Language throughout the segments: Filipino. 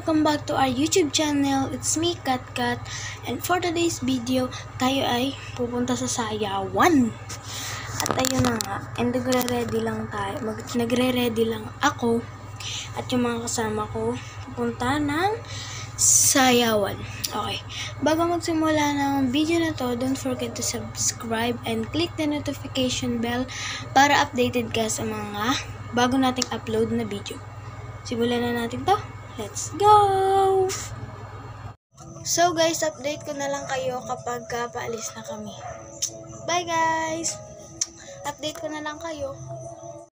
welcome back to our YouTube channel. It's me, Katkat. And for today's video, tayo ay pupunta sa Sayawan. At ayun na nga, and nagre-ready lang tayo. Nagre-ready lang ako at yung mga kasama ko pupunta ng Sayawan. Okay. Bago magsimula ng video na to, don't forget to subscribe and click the notification bell para updated ka sa mga bago nating upload na video. Simulan na natin to. Let's go! So guys, update ko na lang kayo kapag paalis na kami. Bye guys! Update ko na lang kayo.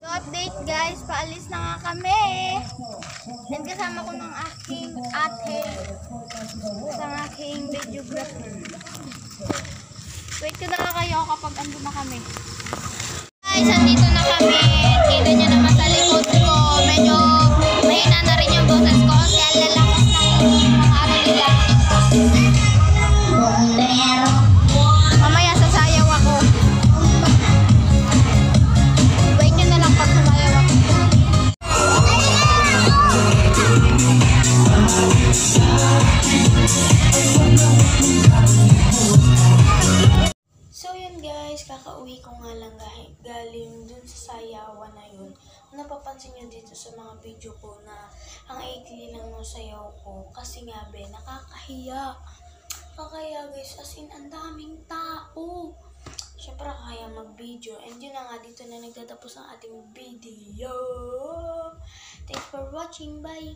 So update guys, paalis na nga kami. And kasama ko ng aking ate. Sa aking videographer. Wait ko na lang kayo kapag ando na kami. Guys, andito na kami. Kita nyo naman sa likod ko. Medyo mahina na rin yung boses ko kasi ang lalakas ng ano nila. Mamaya sasayaw ako. Wait nyo na lang pag sumayaw ako. So yun guys, kakauwi ko nga lang galing dun sa sayawan na yun. Napapansin nyo dito sa mga video ko na ang ikli lang ng sayaw ko kasi nga be, nakakahiya. Nakakahiya guys, as in ang daming tao. Siyempre kaya mag-video. And yun na nga, dito na nagtatapos ang ating video. Thanks for watching, bye!